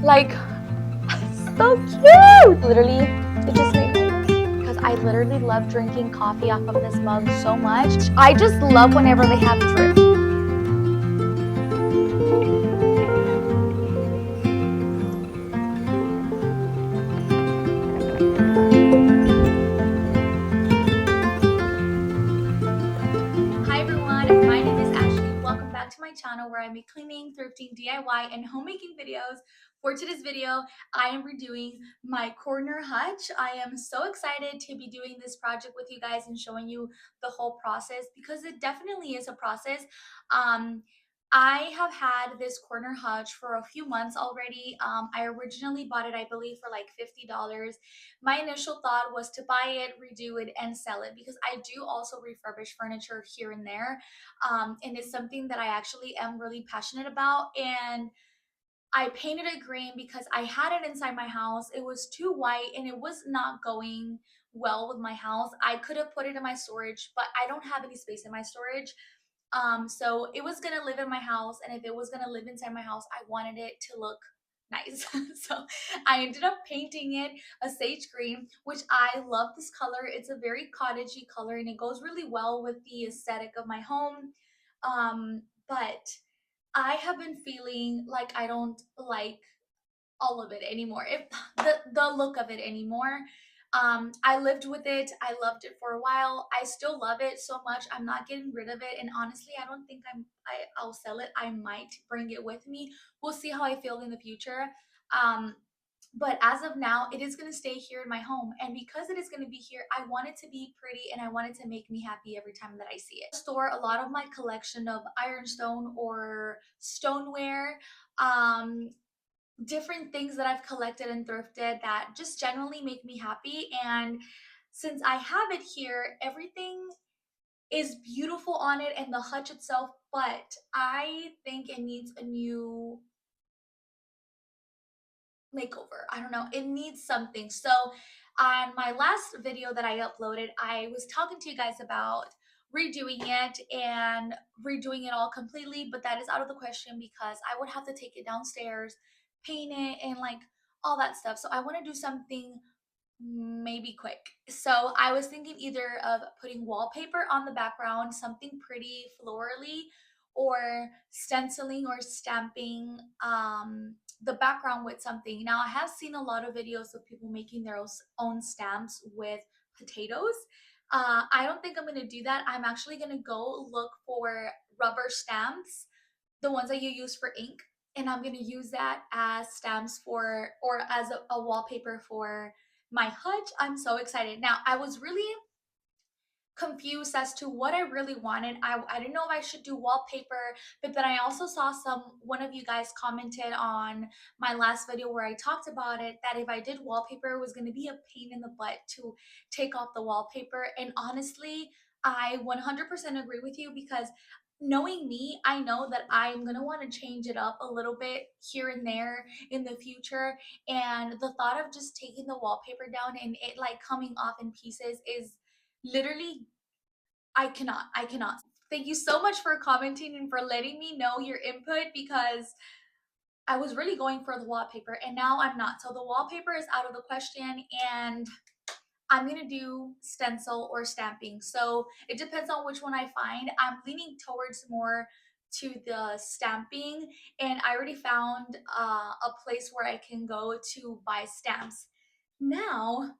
Like, so cute! Literally, it just made me, because I literally love drinking coffee off of this mug so much. I just love whenever they have thrift. Hi everyone, my name is Ashley. Welcome back to my channel where I make cleaning, thrifting, DIY, and homemaking videos. For today's video, I am redoing my corner hutch. I am so excited to be doing this project with you guys and showing you the whole process, because it definitely is a process. I have had this corner hutch for a few months already. I originally bought it, I believe, for like $50. My initial thought was to buy it, redo it, and sell it, because I do also refurbish furniture here and there. And it's something that I actually am really passionate about. And I painted it green because I had it inside my house. It was too white and it was not going well with my house. I could have put it in my storage, but I don't have any space in my storage. So it was gonna live in my house, and if it was gonna live inside my house, I wanted it to look nice. So I ended up painting it a sage green, which I love this color. It's a very cottagey color and it goes really well with the aesthetic of my home. But I have been feeling like I don't like all of it anymore. If the look of it anymore. I lived with it. I loved it for a while. I still love it so much. I'm not getting rid of it. And honestly, I don't think I'll sell it. I might bring it with me. We'll see how I feel in the future. Um, but as of now, it is going to stay here in my home. And because it is going to be here, I want it to be pretty and I want it to make me happy every time that I see it. I store a lot of my collection of ironstone or stoneware, different things that I've collected and thrifted that just generally make me happy. And since I have it here, everything is beautiful on it and the hutch itself, but I think it needs a new makeover. I don't know, it needs something. So on my last video that I uploaded, I was talking to you guys about redoing it and redoing it all completely, but that is out of the question because I would have to take it downstairs, paint it, and like all that stuff. So I want to do something maybe quick. So I was thinking either of putting wallpaper on the background, something pretty florally, or stenciling or stamping the background with something. Now I have seen a lot of videos of people making their own stamps with potatoes. I don't think I'm gonna do that. I'm actually gonna go look for rubber stamps, the ones that you use for ink, and I'm gonna use that as stamps for, or as a wallpaper for my hutch. I'm so excited. Now, I was really confused as to what I really wanted. I didn't know if I should do wallpaper, but then I also saw one of you guys commented on my last video where I talked about it, that if I did wallpaper, it was going to be a pain in the butt to take off the wallpaper. And honestly, I 100% agree with you, because knowing me, I know that I'm going to want to change it up a little bit here and there in the future. And the thought of just taking the wallpaper down and it like coming off in pieces is literally, I cannot. Thank you so much for commenting and for letting me know your input, because I was really going for the wallpaper and now I'm not. So the wallpaper is out of the question and I'm gonna do stencil or stamping. So it depends on which one I find. I'm leaning towards more to the stamping, and I already found a place where I can go to buy stamps. Now,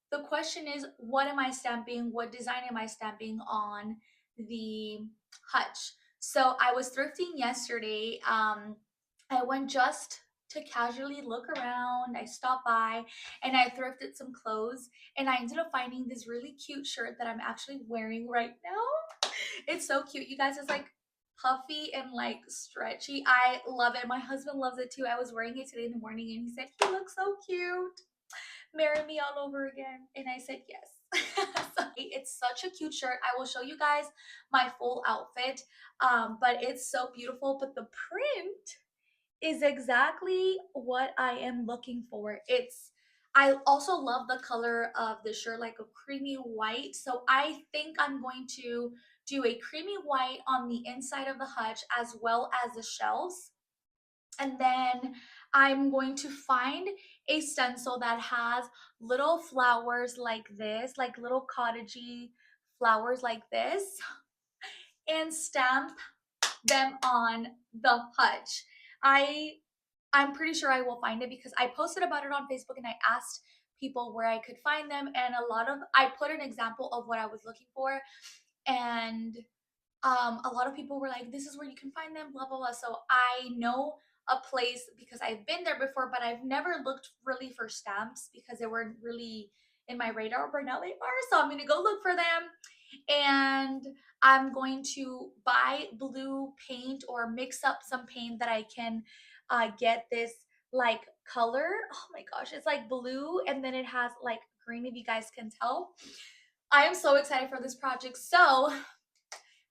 the question is, what am I stamping? What design am I stamping on the hutch? So I was thrifting yesterday. I went just to casually look around. I stopped by and I thrifted some clothes, and I ended up finding this really cute shirt that I'm actually wearing right now. It's so cute, you guys. It's like puffy and like stretchy. I love it. My husband loves it too. I was wearing it today in the morning and he said, "You look so cute. Marry me all over again." And I said yes. So it's such a cute shirt. I will show you guys my full outfit, but it's so beautiful. But the print is exactly what I am looking for. I also love the color of the shirt, like a creamy white. So I think I'm going to do a creamy white on the inside of the hutch as well as the shelves. And then I'm going to find a stencil that has little flowers like this, like little cottagey flowers like this, and stamp them on the hutch. I I'm pretty sure I will find it because I posted about it on Facebook and I asked people where I could find them, and I put an example of what I was looking for, and a lot of people were like, this is where you can find them, blah blah blah. So I know a place because I've been there before, but I've never looked really for stamps because they weren't really in my radar, but now they are, so I'm gonna go look for them. And I'm going to buy blue paint or mix up some paint that I can get this like color. Oh my gosh, it's like blue and then it has like green, if you guys can tell. I am so excited for this project. So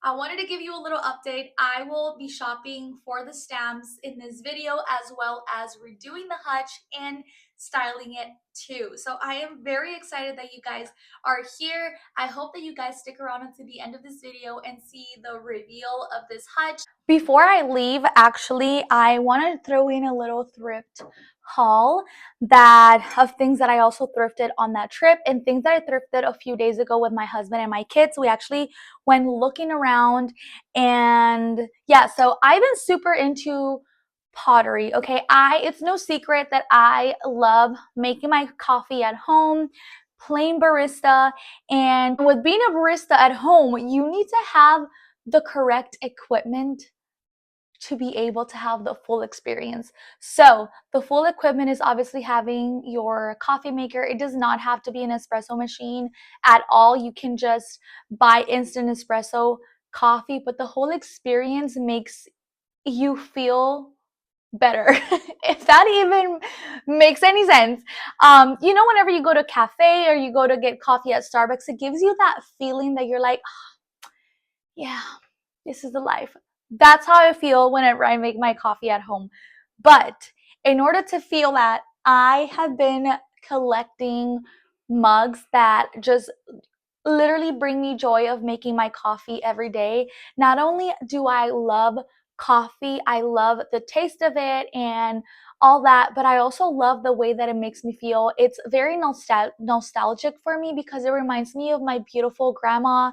I wanted to give you a little update. I will be shopping for the stamps in this video as well as redoing the hutch and styling it too. So I am very excited that you guys are here. I hope that you guys stick around until the end of this video and see the reveal of this hutch. Before I leave, actually, I want to throw in a little thrift haul that of things that I also thrifted on that trip and things that I thrifted a few days ago with my husband and my kids. We actually went looking around, and yeah, so I've been super into pottery. Okay, it's no secret that I love making my coffee at home, plain barista. And with being a barista at home, you need to have the correct equipment to be able to have the full experience. So the full equipment is obviously having your coffee maker. It does not have to be an espresso machine at all. You can just buy instant espresso coffee, but the whole experience makes you feel better, if that even makes any sense. You know, whenever you go to a cafe or you go to get coffee at Starbucks, it gives you that feeling that you're like, yeah, this is the life. That's how I feel whenever I make my coffee at home. But in order to feel that, I have been collecting mugs that just literally bring me joy of making my coffee every day. Not only do I love coffee, I love the taste of it and all that, but I also love the way that it makes me feel. It's very nostalgic for me because it reminds me of my beautiful grandma.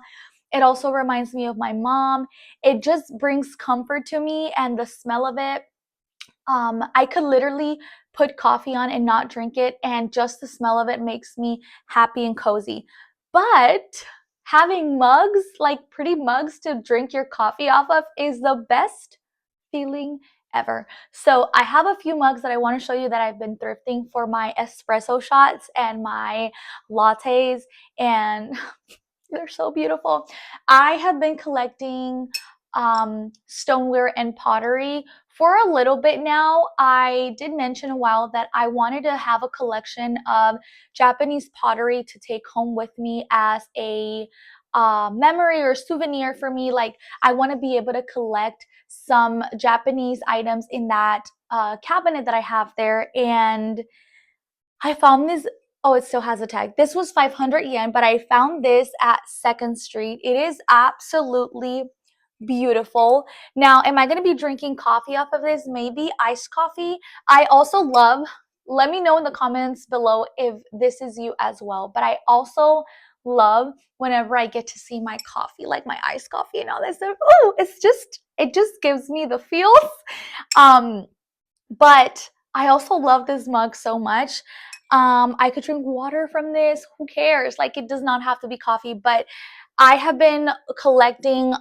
It also reminds me of my mom. It just brings comfort to me, and the smell of it, I could literally put coffee on and not drink it, and just the smell of it makes me happy and cozy. But having mugs, like pretty mugs to drink your coffee off of, is the best feeling ever. So I have a few mugs that I want to show you that I've been thrifting for my espresso shots and my lattes, and they're so beautiful. I have been collecting stoneware and pottery for a little bit now. I did mention a while that I wanted to have a collection of Japanese pottery to take home with me as a memory or souvenir for me. Like, I want to be able to collect some Japanese items in that cabinet that I have there. And I found this. Oh, it still has a tag. This was 500 yen, but I found this at Second Street. It is absolutely beautiful. Now, am I going to be drinking coffee off of this? Maybe iced coffee. I also love, let me know in the comments below if this is you as well. But I also love whenever I get to see my coffee, like my iced coffee and all that stuff. Oh, it just gives me the feels. Um, but I also love this mug so much. I could drink water from this. Who cares? Like, it does not have to be coffee, but I have been collecting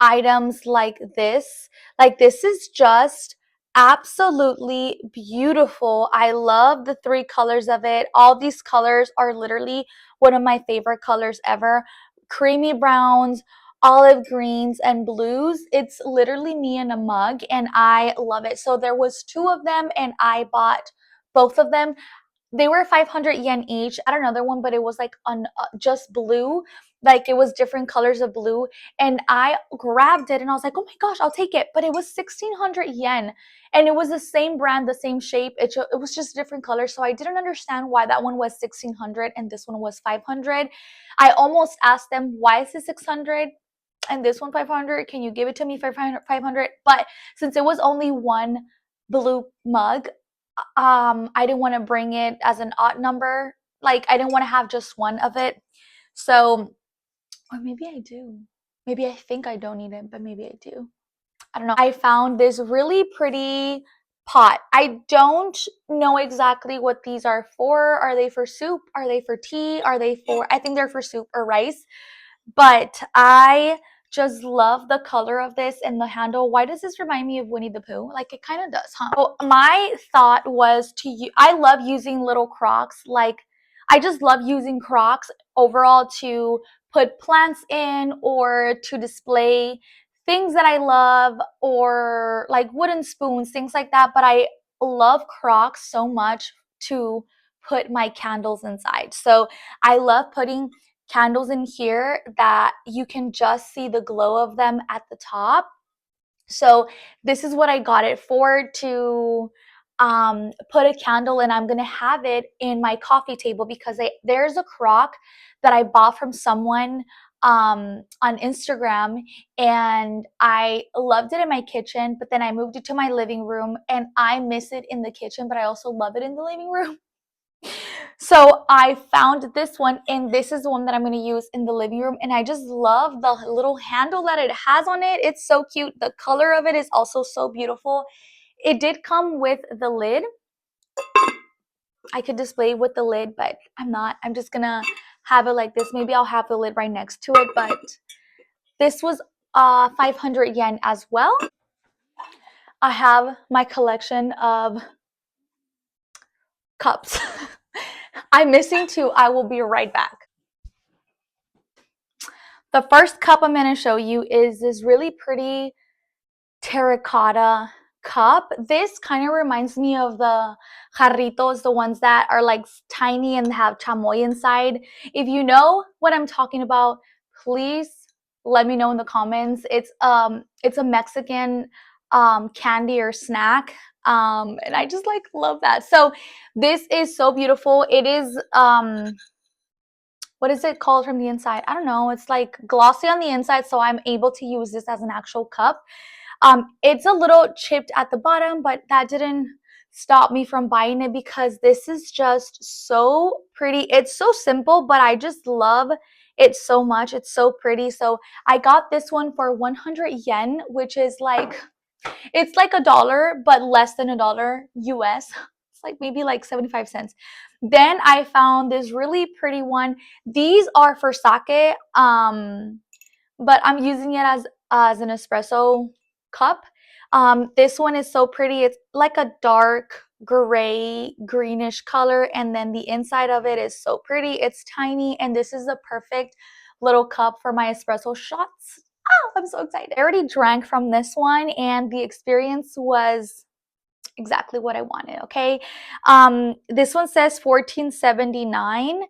items like this. Like, this is just absolutely beautiful. I love the three colors of it. All these colors are literally one of my favorite colors ever. Creamy browns, olive greens, and blues. It's literally me in a mug, and I love it. So there was two of them, and I bought both of them. They were 500 yen each. I had another one, but it was like on just blue. Like, it was different colors of blue. And I grabbed it and I was like, oh my gosh, I'll take it. But it was 1600 yen. And it was the same brand, the same shape. It was just different colors. So I didn't understand why that one was 1600 and this one was 500. I almost asked them, why is it 600? And this one 500? Can you give it to me for 500? But since it was only one blue mug, I didn't want to bring it as an odd number. Like, I didn't want to have just one of it. So, or maybe I do. Maybe I think I don't need it, but maybe I do. I don't know. I found this really pretty pot. I don't know exactly what these are for. Are they for soup? Are they for tea? Are they for, I think they're for soup or rice. But I just love the color of this and the handle. Why does this remind me of Winnie the Pooh? Like, it kind of does, huh? So my thought was I love using little Crocs. Like, I just love using Crocs overall to put plants in or to display things that I love, or like wooden spoons, things like that. But I love Crocs so much to put my candles inside. So I love putting candles in here that you can just see the glow of them at the top. So this is what I got it for, to put a candle, and I'm gonna have it in my coffee table because there's a crock that I bought from someone on Instagram, and I loved it in my kitchen, but then I moved it to my living room, and I miss it in the kitchen, but I also love it in the living room. So I found this one, and this is the one that I'm going to use in the living room, and I just love the little handle that it has on it. It's so cute. The color of it is also so beautiful. It did come with the lid. I could display with the lid, but I'm not. I'm just going to have it like this. Maybe I'll have the lid right next to it, but this was 500 yen as well. I have my collection of cups. I'm missing two. I will be right back. The first cup I'm going to show you is this really pretty terracotta cup. This kind of reminds me of the jarritos, the ones that are like tiny and have chamoy inside. If you know what I'm talking about, please let me know in the comments. It's a Mexican candy or snack. And I just like love that. So this is so beautiful. It is what is it called from the inside? I don't know. It's like glossy on the inside, so I'm able to use this as an actual cup. It's a little chipped at the bottom, but that didn't stop me from buying it because this is just so pretty. It's so simple, but I just love it so much. It's so pretty. So I got this one for 100 yen, which is like, it's like $1, but less than $1 US. It's like maybe like 75 cents. Then I found this really pretty one. These are for sake, but I'm using it as an espresso cup. This one is so pretty. It's like a dark gray, greenish color, and then the inside of it is so pretty. It's tiny, and this is the perfect little cup for my espresso shots. Oh, I'm so excited. I already drank from this one, and the experience was exactly what I wanted, okay? This one says 1479.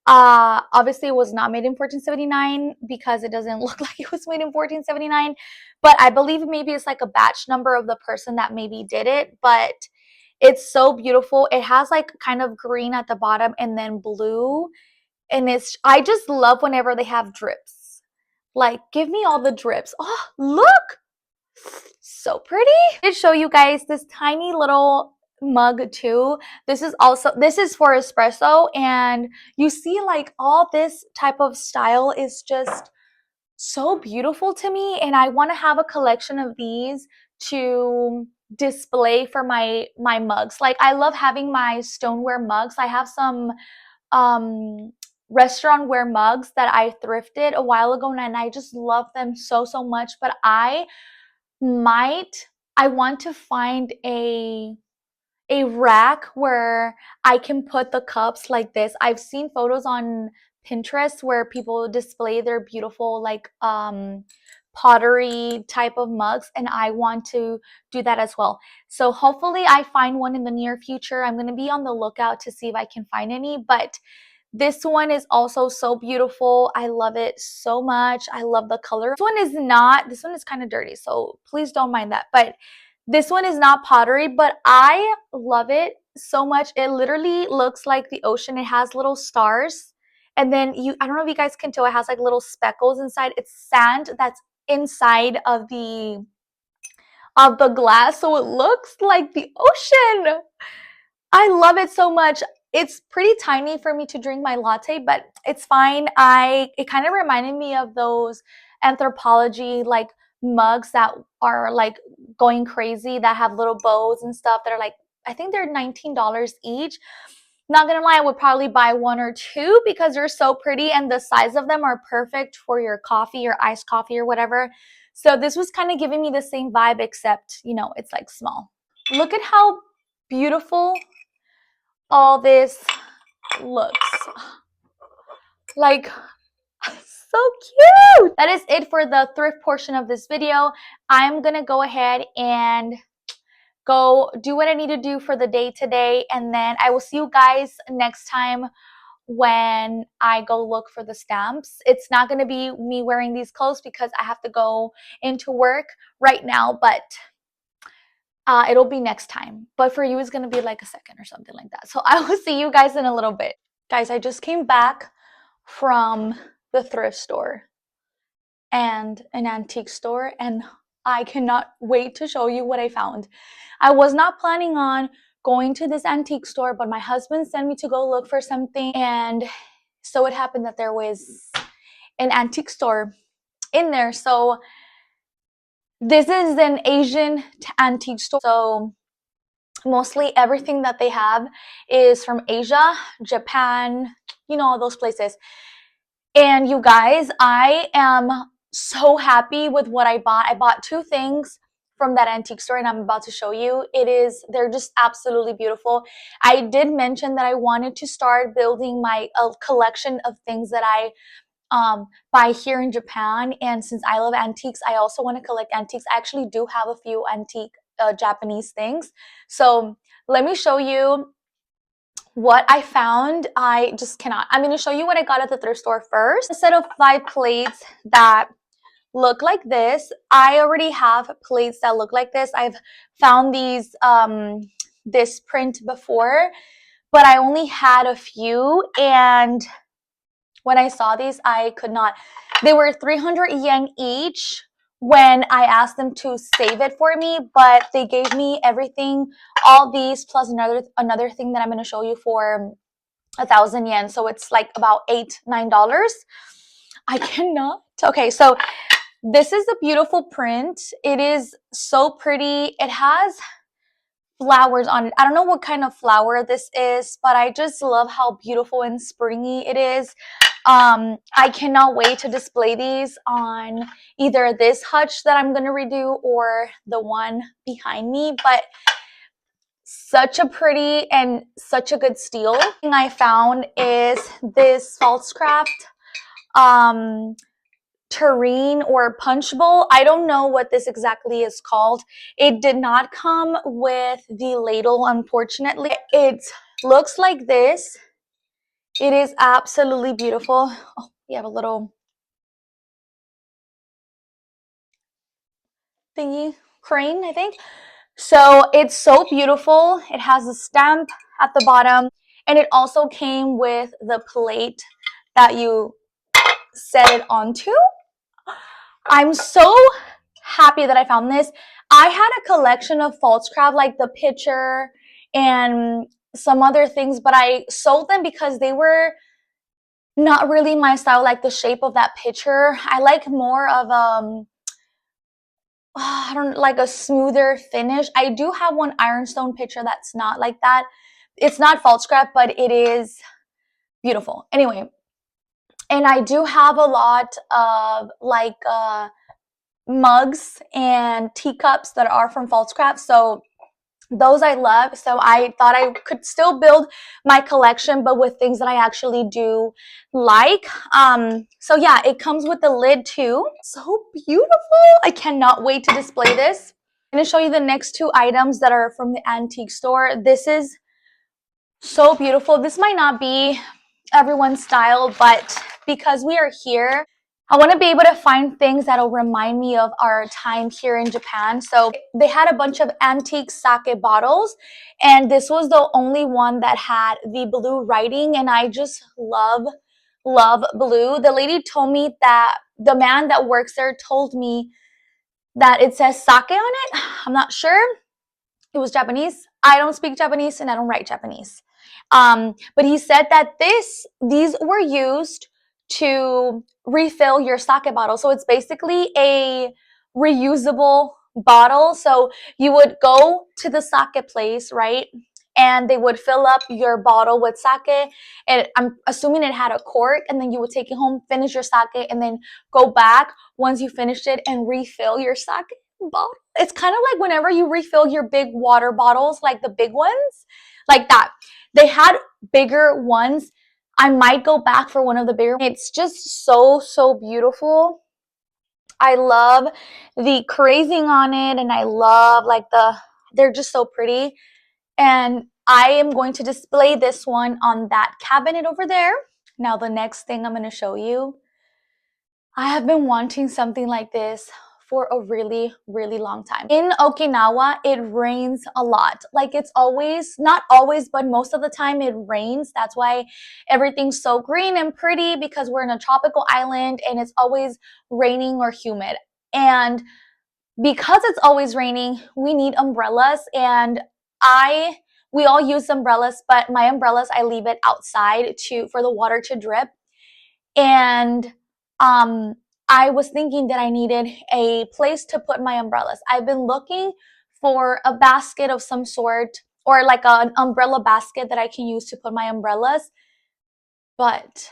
Obviously it was not made in 1479 because it doesn't look like it was made in 1479, but I believe maybe it's like a batch number of the person that maybe did it. But it's so beautiful. It has like kind of green at the bottom and then blue, and I just love whenever they have drips. Like, give me all the drips. Oh, look, so pretty. I did show you guys this tiny little mug too. This is for espresso, and you see like all this type of style is just so beautiful to me, and I want to have a collection of these to display for my mugs. Like, I love having my stoneware mugs. I have some restaurant wear mugs that I thrifted a while ago, and I just love them so much. But I want to find a rack where I can put the cups like this. I've seen photos on Pinterest where people display their beautiful like pottery type of mugs, and I want to do that as well. So hopefully I find one in the near future. I'm going to be on the lookout to see if I can find any, but this one is also so beautiful. I love it so much. I love the color. This one is kind of dirty, so please don't mind that. But this one is not pottery, but I love it so much. It literally looks like the ocean. It has little stars. And then I don't know if you guys can tell, it has like little speckles inside. It's sand that's inside of the glass, so it looks like the ocean. I love it so much. It's pretty tiny for me to drink my latte, but it's fine. It kind of reminded me of those anthropology like mugs that are like going crazy that have little bows and stuff that are like, I think they're $19 each. Not gonna lie, I would probably buy one or two because they're so pretty and the size of them are perfect for your coffee, your iced coffee or whatever. So this was kind of giving me the same vibe, except, you know, it's like small. Look at how beautiful all this looks. Like, so cute. That is it for the thrift portion of this video. I'm gonna go ahead and go do what I need to do for the day today, and then I will see you guys next time when I go look for the stamps. It's not going to be me wearing these clothes because I have to go into work right now, but it'll be next time. But for you, it's going to be like a second or something like that. So I will see you guys in a little bit. Guys, I just came back from the thrift store and an antique store, and I cannot wait to show you what I found. I was not planning on going to this antique store, but my husband sent me to go look for something, and so it happened that there was an antique store in there. So this is an Asian antique store. So mostly everything that they have is from Asia, Japan, you know, all those places. And you guys, I am so happy with what I bought. I bought two things from that antique store and I'm about to show you. They're just absolutely beautiful. I did mention that I wanted to start building my collection of things that I buy here in Japan. And since I love antiques, I also want to collect antiques. I actually do have a few antique Japanese things. So let me show you what I found. I just cannot. I'm going to show you what I got at the thrift store first. A set of 5 plates that look like this. I already have plates that look like this. I've found this print before, but I only had a few, and when I saw these, I could not. They were 300 yen each when I asked them to save it for me, but they gave me everything, all these plus another thing that I'm going to show you for 1,000 yen. So it's like about $8-9. I cannot. Okay, so this is a beautiful print. It is so pretty. It has flowers on it. I don't know what kind of flower this is, but I just love how beautiful and springy it is. I cannot wait to display these on either this hutch that I'm going to redo or the one behind me, but such a pretty and such a good steal. The thing I found is this false craft tureen or punch bowl. I don't know what this exactly is called. It did not come with the ladle, unfortunately. It looks like this. It is absolutely beautiful. Oh, we have a little thingy crane, I think. So it's so beautiful. It has a stamp at the bottom, and it also came with the plate that you set it onto. I'm so happy that I found this. I had a collection of false craft, like the pitcher and some other things, but I sold them because they were not really my style, like the shape of that pitcher. I like more of I don't like a smoother finish. I do have one ironstone pitcher that's not like that. It's not false scrap, but it is beautiful. Anyway, and I do have a lot of like mugs and teacups that are from false scrap. So those I love. So I thought I could still build my collection, but with things that I actually do like. So yeah, it comes with the lid too. So beautiful. I cannot wait to display this. I'm going to show you the next 2 items that are from the antique store. This is so beautiful. This might not be everyone's style, but because we are here, I want to be able to find things that'll remind me of our time here in Japan. So they had a bunch of antique sake bottles, and this was the only one that had the blue writing, and I just love blue. The lady told me that the man that works there told me that it says sake on it. I'm not sure. it was Japanese. I don't speak Japanese and I don't write Japanese. But he said that these were used to refill your sake bottle. So it's basically a reusable bottle. So you would go to the sake place, right? And they would fill up your bottle with sake. And I'm assuming it had a cork, and then you would take it home, finish your sake, and then go back once you finished it and refill your sake bottle. It's kind of like whenever you refill your big water bottles, like the big ones, like that. They had bigger ones. I might go back for one of the bigger. It's just so, so beautiful. I love the crazing on it, and I love like they're just so pretty. And I am going to display this one on that cabinet over there. Now, the next thing I'm going to show you, I have been wanting something like this for a really, really long time. In Okinawa, it rains a lot. Like it's always, not always, but most of the time it rains. That's why everything's so green and pretty, because we're in a tropical island and it's always raining or humid. And because it's always raining, we need umbrellas. And we all use umbrellas, but my umbrellas, I leave it outside for the water to drip. And I was thinking that I needed a place to put my umbrellas. I've been looking for a basket of some sort, or like an umbrella basket that I can use to put my umbrellas. But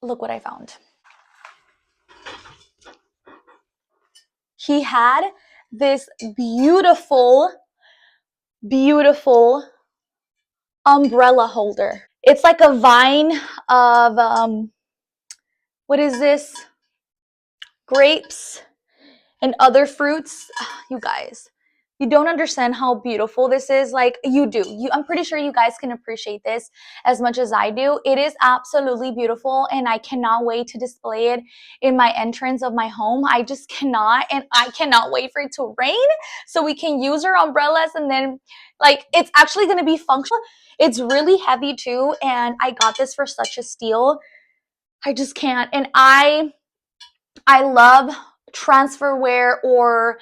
look what I found. He had this beautiful, beautiful umbrella holder. It's like a vine of, what is this? Grapes and other fruits. You guys, you don't understand how beautiful this is. Like you do. I'm pretty sure you guys can appreciate this as much as I do. It is absolutely beautiful, and I cannot wait to display it in my entrance of my home. I just cannot, and I cannot wait for it to rain so we can use our umbrellas, and then like it's actually going to be functional. It's really heavy too, and I got this for such a steal. I just can't. And I love transferware or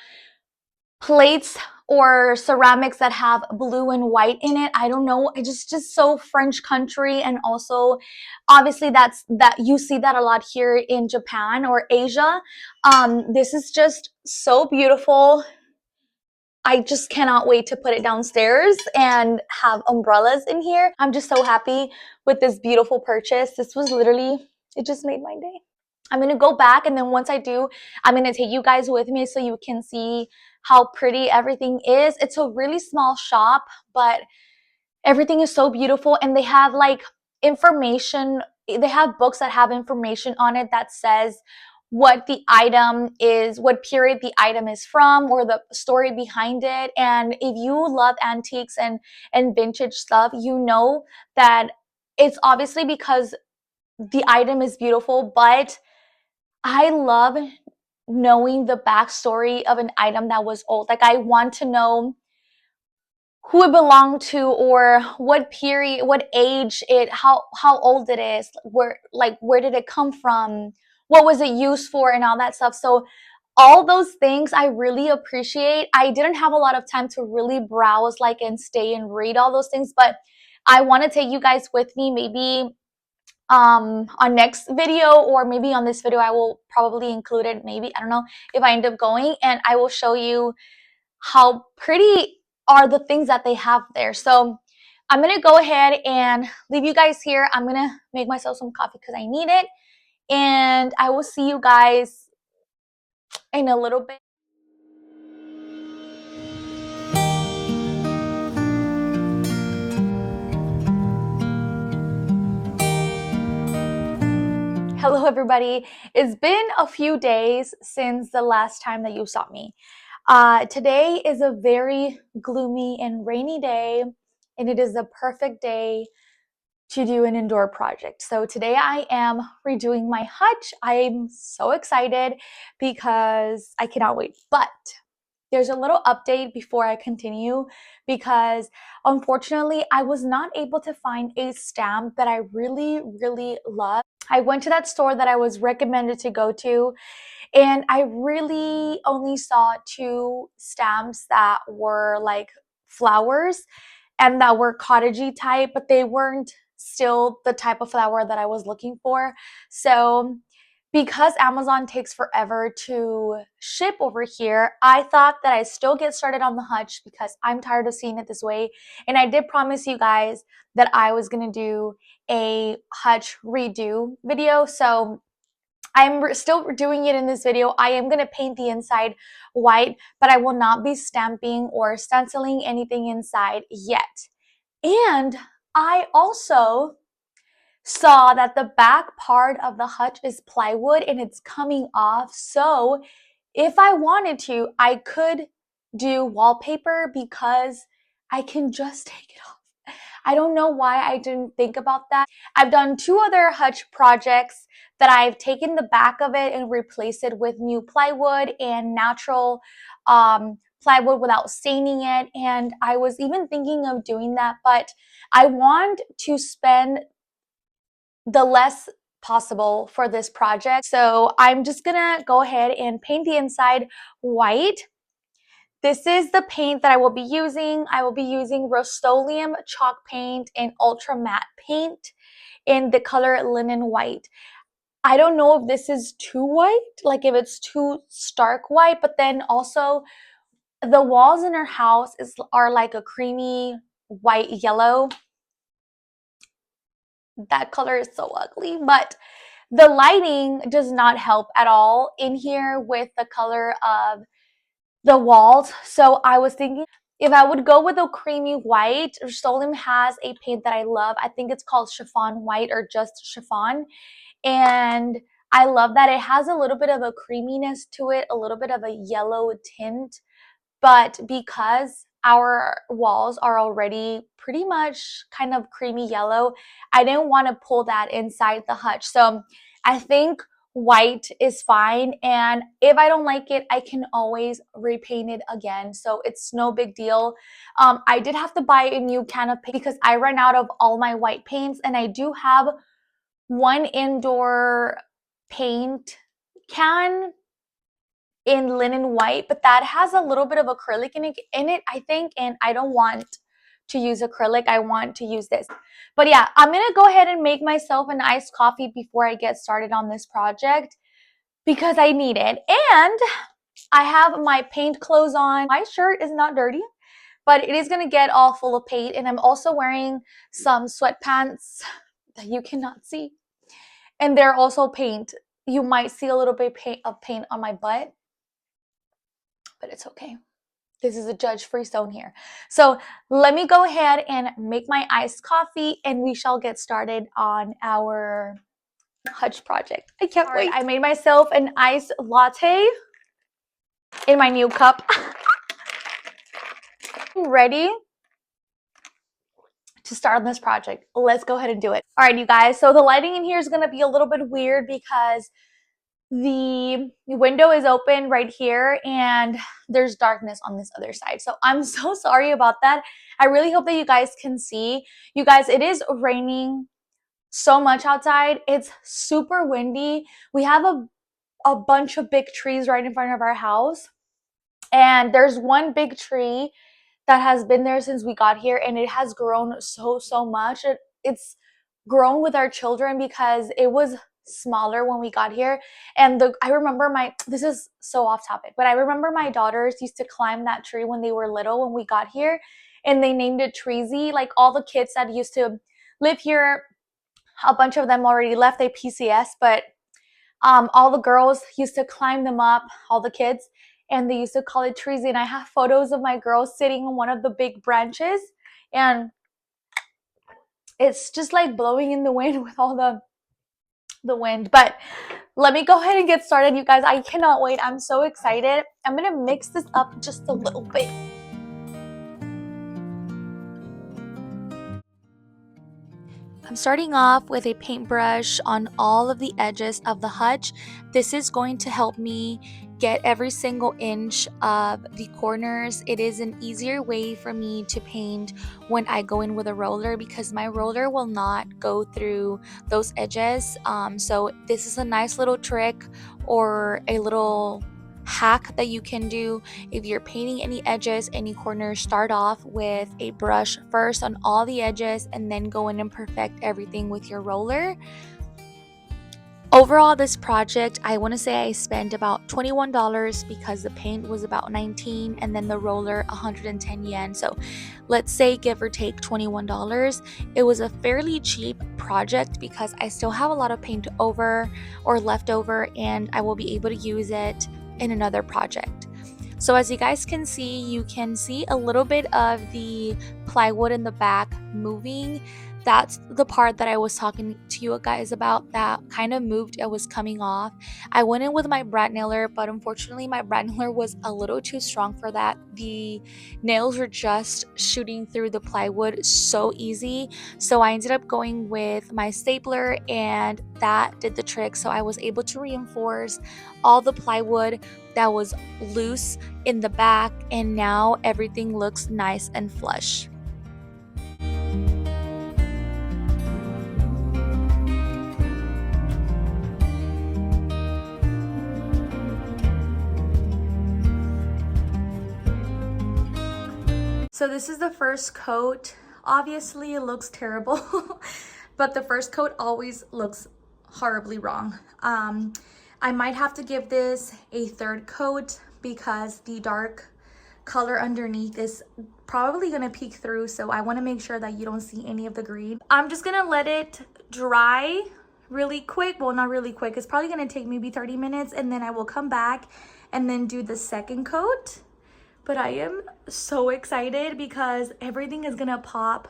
plates or ceramics that have blue and white in it. I don't know, it's just so French country. And also obviously that you see that a lot here in Japan or Asia. This is just so beautiful. I just cannot wait to put it downstairs and have umbrellas in here. I'm just so happy with this beautiful purchase. This was literally, it just made my day. I'm going to go back, and then once I do, I'm going to take you guys with me so you can see how pretty everything is. It's a really small shop, but everything is so beautiful, and they have like information. They have books that have information on it that says what the item is, what period the item is from, or the story behind it. And if you love antiques and vintage stuff, you know that it's obviously because the item is beautiful, but I love knowing the backstory of an item that was old. Like I want to know who it belonged to, or what period, what age it, how old it is, where did it come from, what was it used for, and all that stuff. So all those things I really appreciate. I didn't have a lot of time to really browse like and stay and read all those things, but I want to take you guys with me, maybe on next video, or maybe on this video. I will probably include it, maybe, I don't know, if I end up going, and I will show you how pretty are the things that they have there. So I'm gonna go ahead and leave you guys here. I'm gonna make myself some coffee because I need it, and I will see you guys in a little bit. Hello everybody. It's been a few days since the last time that you saw me. Today is a very gloomy and rainy day, and it is the perfect day to do an indoor project. So today I am redoing my hutch. I'm so excited because I cannot wait. But there's a little update before I continue, because unfortunately I was not able to find a stamp that I really, really love. I went to that store that I was recommended to go to, and I really only saw 2 stamps that were like flowers and that were cottagey type, but they weren't still the type of flower that I was looking for. So because Amazon takes forever to ship over here, I thought that I still get started on the Hutch because I'm tired of seeing it this way. And I did promise you guys that I was going to do a Hutch redo video. So I'm still doing it in this video. I am going to paint the inside white, but I will not be stamping or stenciling anything inside yet. And I also saw that the back part of the hutch is plywood and it's coming off. So if I wanted to, I could do wallpaper because I can just take it off. I don't know why I didn't think about that. I've done 2 other hutch projects that I've taken the back of it and replaced it with new plywood and natural plywood without staining it. And I was even thinking of doing that, but I want to spend the less possible for this project. So I'm just gonna go ahead and paint the inside white. This is the paint that I will be using. I will be using Rust-Oleum chalk paint and ultra matte paint in the color linen white. I don't know if this is too white, like if it's too stark white, but then also the walls in our house are like a creamy white yellow. That color is so ugly, but the lighting does not help at all in here with the color of the walls. So I was thinking if I would go with a creamy white, Rust-Oleum has a paint that I love. I think it's called chiffon white or just chiffon. And I love that it has a little bit of a creaminess to it, a little bit of a yellow tint. But because our walls are already pretty much kind of creamy yellow, I didn't want to pull that inside the hutch. So I think white is fine, and if I don't like it, I can always repaint it again, so it's no big deal. I did have to buy a new can of paint because I ran out of all my white paints, and I do have one indoor paint can in linen white, but that has a little bit of acrylic in it, I think, and I don't want to use acrylic. I want to use this. But yeah, I'm gonna go ahead and make myself an iced coffee before I get started on this project because I need it. And I have my paint clothes on. My shirt is not dirty, but it is gonna get all full of paint, and I'm also wearing some sweatpants that you cannot see, and they're also paint. You might see a little bit of paint on my butt, but it's okay. This is a judge-free zone here. So let me go ahead and make my iced coffee, and we shall get started on our Hutch project. I can't wait. I made myself an iced latte in my new cup. I'm ready to start on this project. Let's go ahead and do it. All right, you guys. So the lighting in here is going to be a little bit weird because the window is open right here and there's darkness on this other side. So I'm so sorry about that. I really hope that you guys can see. You guys, it is raining so much outside. It's super windy. We have a bunch of big trees right in front of our house. And there's one big tree that has been there since we got here, and it has grown so much. It's grown with our children because it was smaller when we got here. And I remember this is so off topic, but I remember my daughters used to climb that tree when they were little when we got here, and they named it Treesy. Like all the kids that used to live here, a bunch of them already left, they PCS, but all the girls used to climb them up, all the kids, and they used to call it Treesy. And I have photos of my girls sitting on one of the big branches, and it's just like blowing in the wind with all the wind. But let me go ahead and get started, you guys. I cannot wait. I'm so excited. I'm gonna mix this up just a little bit. I'm starting off with a paintbrush on all of the edges of the hutch. This is going to help me get every single inch of the corners. It is an easier way for me to paint when I go in with a roller because my roller will not go through those edges. So this is a nice little trick or a little hack that you can do if you're painting any edges, any corners. Start off with a brush first on all the edges and then go in and perfect everything with your roller. Overall, this project, I want to say I spent about $21 because the paint was about 19 and then the roller 110 yen. So let's say give or take $21. It was a fairly cheap project because I still have a lot of paint over or left over and I will be able to use it in another project. So as you guys can see, you can see a little bit of the plywood in the back moving. That's the part that I was talking to you guys about that kind of moved. It was coming off. I went in with my brad nailer, but unfortunately my brad nailer was a little too strong for that. The nails were just shooting through the plywood so easy. So I ended up going with my stapler and that did the trick. So I was able to reinforce all the plywood that was loose in the back, and now everything looks nice and flush. So this is the first coat. Obviously it looks terrible, but the first coat always looks horribly wrong. I might have to give this a third coat because the dark color underneath is probably gonna peek through, so I wanna make sure that you don't see any of the green. I'm just gonna let it dry really quick. Well, not really quick. It's probably gonna take maybe 30 minutes and then I will come back and then do the second coat. But I am so excited because everything is gonna pop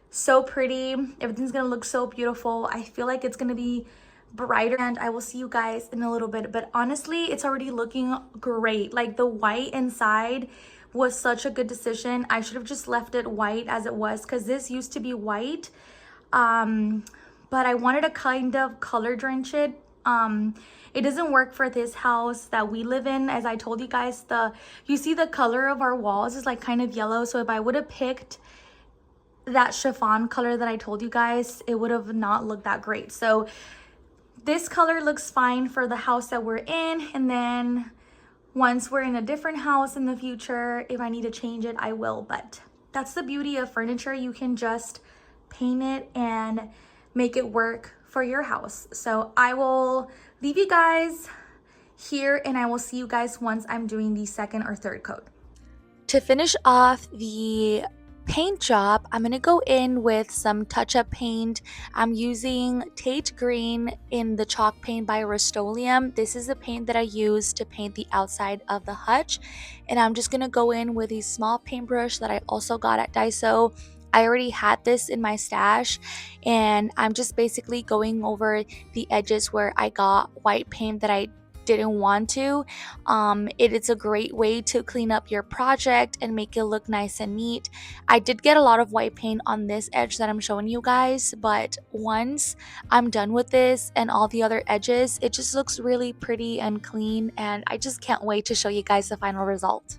so pretty. Everything's gonna look so beautiful. I feel like it's gonna be brighter and I will see you guys in a little bit. But honestly, it's already looking great. Like the white inside was such a good decision. I should have just left it white as it was because this used to be white. But I wanted to kind of color drench it. It doesn't work for this house that we live in. As I told you guys, you see the color of our walls is like kind of yellow. So if I would have picked that chiffon color that I told you guys, it would have not looked that great. So this color looks fine for the house that we're in. And then once we're in a different house in the future, if I need to change it, I will. But that's the beauty of furniture. You can just paint it and make it work for your house. So I will leave you guys here and I will see you guys once I'm doing the second or third coat. To finish off the paint job, I'm gonna go in with some touch-up paint. I'm using Tate Green in the chalk paint by Rust-Oleum. This is the paint that I use to paint the outside of the hutch, and I'm just gonna go in with a small paintbrush that I also got at Daiso. I already had this in my stash, and I'm just basically going over the edges where I got white paint that I didn't want to. It is a great way to clean up your project and make it look nice and neat. I did get a lot of white paint on this edge that I'm showing you guys, but once I'm done with this and all the other edges, it just looks really pretty and clean, and I just can't wait to show you guys the final result.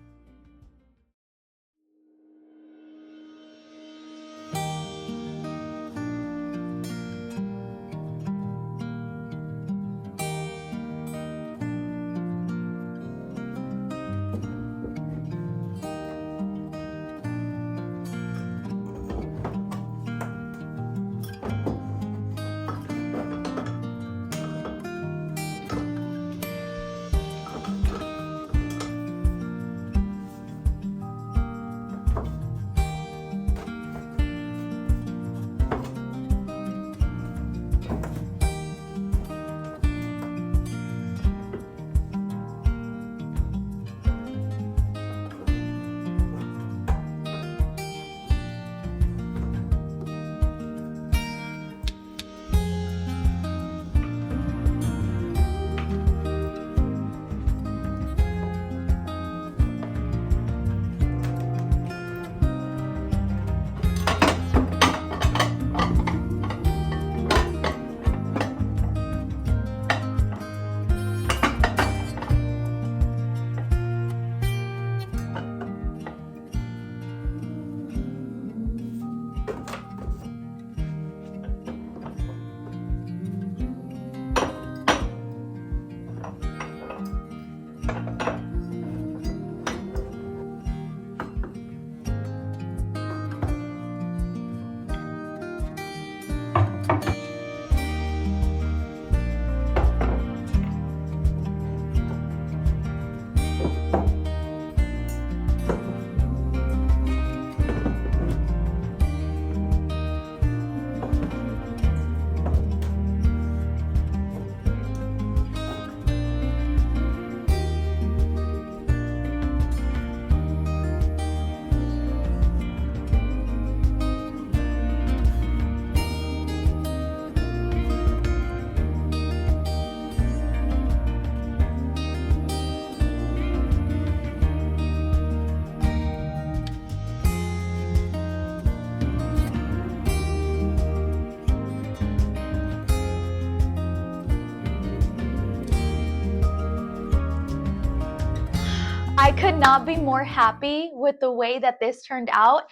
I could not be more happy with the way that this turned out.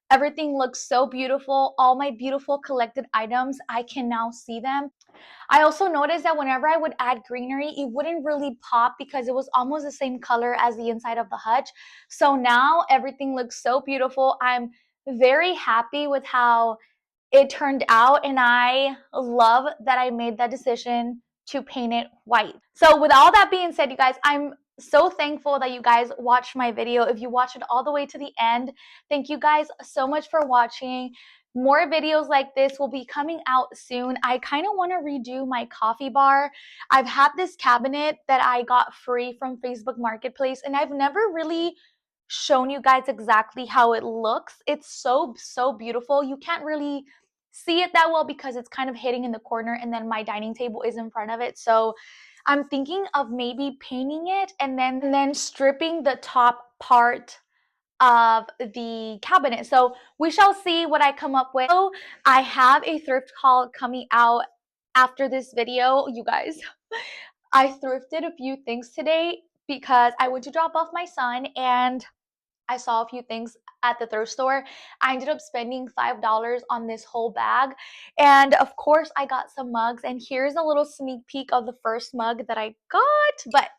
Everything looks so beautiful. All my beautiful collected items, I can now see them. I also noticed that whenever I would add greenery, it wouldn't really pop because it was almost the same color as the inside of the hutch. So now everything looks so beautiful. I'm very happy with how it turned out, and I love that I made that decision to paint it white. So with all that being said, you guys, I'm so thankful that you guys watched my video. If you watched it all the way to the end, thank you guys so much for watching. More videos like this will be coming out soon. I kind of want to redo my coffee bar. I've had this cabinet that I got free from Facebook Marketplace, and I've never really shown you guys exactly how it looks. It's so beautiful. You can't really see it that well because it's kind of hitting in the corner, and then my dining table is in front of it. So I'm thinking of maybe painting it and then stripping the top part of the cabinet. So we shall see what I come up with. So I have a thrift haul coming out after this video, you guys. I thrifted a few things today because I went to drop off my son and I saw a few things at the thrift store. I ended up spending $5 on this whole bag. And of course, I got some mugs. And here's a little sneak peek of the first mug that I got. But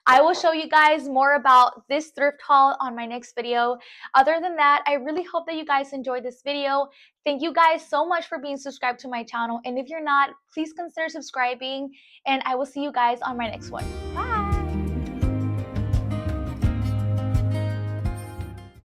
I will show you guys more about this thrift haul on my next video. Other than that, I really hope that you guys enjoyed this video. Thank you guys so much for being subscribed to my channel. And if you're not, please consider subscribing. And I will see you guys on my next one. Bye!